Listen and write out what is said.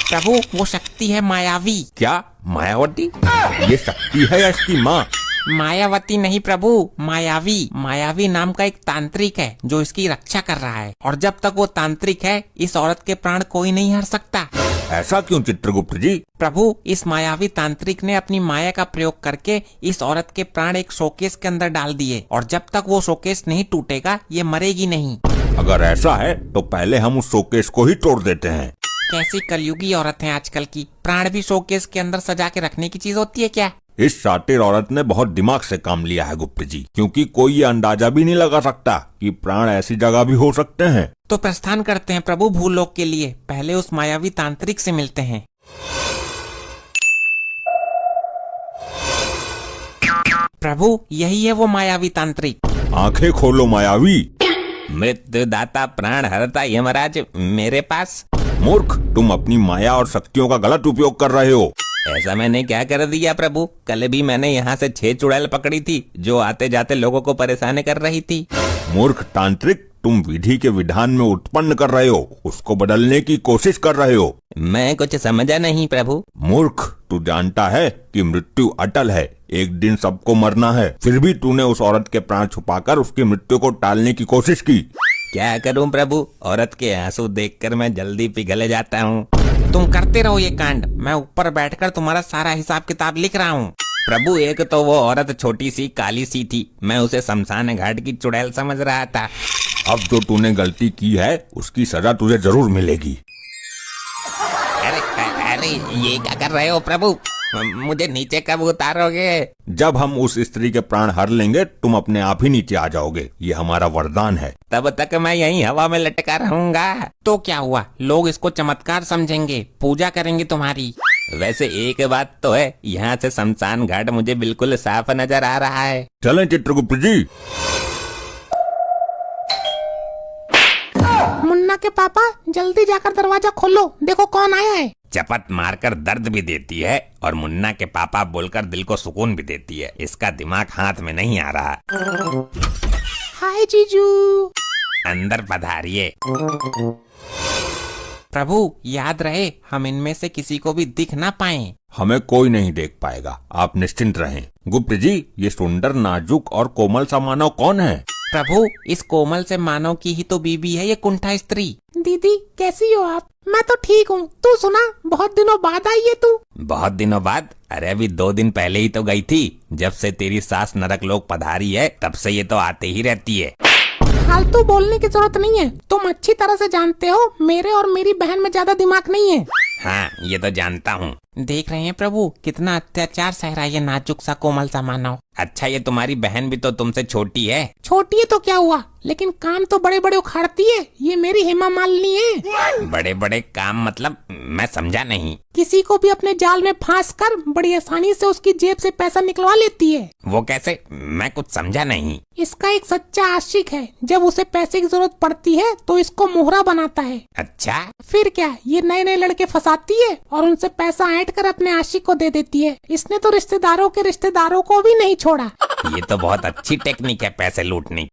प्रभु वो शक्ति है मायावी। क्या मायावती? ये शक्ति है या इसकी माँ? मायावती नहीं प्रभु, मायावी। मायावी नाम का एक तांत्रिक है जो इसकी रक्षा कर रहा है, और जब तक वो तांत्रिक है इस औरत के प्राण कोई नहीं हर सकता। ऐसा क्यों चित्रगुप्त जी? प्रभु इस मायावी तांत्रिक ने अपनी माया का प्रयोग करके इस औरत के प्राण एक शोकेस के अंदर डाल दिए, और जब तक वो शोकेस नहीं टूटेगा ये मरेगी नहीं। अगर ऐसा है तो पहले हम उस शोकेस को ही तोड़ देते हैं। कैसी कलयुगी औरत है आजकल की, प्राण भी शोकेस के अंदर सजा के रखने की चीज होती है क्या? इस शातिर औरत ने बहुत दिमाग से काम लिया है गुप्त जी, क्योंकि कोई ये अंदाजा भी नहीं लगा सकता कि प्राण ऐसी जगह भी हो सकते हैं। तो प्रस्थान करते हैं प्रभु भूलोक के लिए, पहले उस मायावी तांत्रिक से मिलते हैं। प्रभु यही है वो मायावी तांत्रिक। आंखें खोलो मायावी। मृत्युदाता प्राण हरता यमराज मेरे पास। मूर्ख, तुम अपनी माया और शक्तियों का गलत उपयोग कर रहे हो। ऐसा मैंने क्या कर दिया प्रभु? कल भी मैंने यहाँ से 6 चुड़ैल पकड़ी थी जो आते जाते लोगों को परेशान कर रही थी। मूर्ख तांत्रिक, तुम विधि के विधान में उत्पन्न कर रहे हो, उसको बदलने की कोशिश कर रहे हो। मैं कुछ समझा नहीं प्रभु। मूर्ख, तू जानता है कि मृत्यु अटल है, एक दिन सबको मरना है, फिर भी तूने उस औरत के प्राण छुपाकर उसकी मृत्यु को टालने की कोशिश की। क्या करूं प्रभु, औरत के आंसू देखकर मैं जल्दी पिघल जाता हूँ। तुम करते रहो ये कांड, मैं ऊपर बैठकर तुम्हारा सारा हिसाब किताब लिख रहा हूँ। प्रभु एक तो वो औरत छोटी सी काली सी थी, मैं उसे शमशान घाट की चुड़ैल समझ रहा था। अब जो तूने गलती की है उसकी सजा तुझे जरूर मिलेगी। अरे अरे ये क्या कर रहे हो प्रभु? मुझे नीचे कब उतारोगे? जब हम उस स्त्री के प्राण हर लेंगे तुम अपने आप ही नीचे आ जाओगे, ये हमारा वरदान है। तब तक मैं यहीं हवा में लटका रहूंगा। तो क्या हुआ, लोग इसको चमत्कार समझेंगे, पूजा करेंगे तुम्हारी। वैसे एक बात तो है, यहाँ से शमशान घाट मुझे बिल्कुल साफ नजर आ रहा है। चलें चित्रगुप्त जी। मुन्ना के पापा जल्दी जाकर दरवाजा खोलो, देखो कौन आया है। चपत मारकर दर्द भी देती है और मुन्ना के पापा बोलकर दिल को सुकून भी देती है। इसका दिमाग हाथ में नहीं आ रहा। हाय जीजू। अंदर पधारिए। प्रभु याद रहे हम इनमें से किसी को भी दिख ना पाएं। हमें कोई नहीं देख पाएगा, आप निश्चिंत रहें। गुप्त जी, ये सुंदर नाजुक और कोमल सा मानव कौन है? प्रभु इस कोमल से मानव की ही तो बीबी है ये कुंठा स्त्री। दीदी कैसी हो आप? मैं तो ठीक हूँ, तू सुना, बहुत दिनों बाद आई है तू। बहुत दिनों बाद? अरे अभी 2 दिन पहले ही तो गई थी। जब से तेरी सास नरक लोक पधारी है तब से ये तो आते ही रहती है। फालतू बोलने की जरूरत नहीं है, तुम अच्छी तरह से जानते हो मेरे और मेरी बहन में ज्यादा दिमाग नहीं है। हाँ ये तो जानता हूँ। देख रहे हैं प्रभु कितना अत्याचार सह रहा है ये नाजुक सा कोमल सा मानव। अच्छा ये तुम्हारी बहन भी तो तुमसे छोटी है। छोटी है तो क्या हुआ, लेकिन काम तो बड़े बड़े उखाड़ती है। ये मेरी हेमा मालिनी है। बड़े बड़े काम मतलब? मैं समझा नहीं। किसी को भी अपने जाल में फांस कर बड़ी आसानी से उसकी जेब से पैसा निकलवा लेती है। वो कैसे? मैं कुछ समझा नहीं। इसका एक सच्चा आशिक है, जब उसे पैसे की जरूरत पड़ती है तो इसको मोहरा बनाता है। अच्छा फिर क्या, ये नए नए लड़के फंसाती है और उनसे पैसा ऐंठ कर अपने आशिक को दे देती है। इसने तो रिश्तेदारों के रिश्तेदारों को भी नहीं छोड़ा। ये तो बहुत अच्छी टेक्निक है पैसे लूटने की।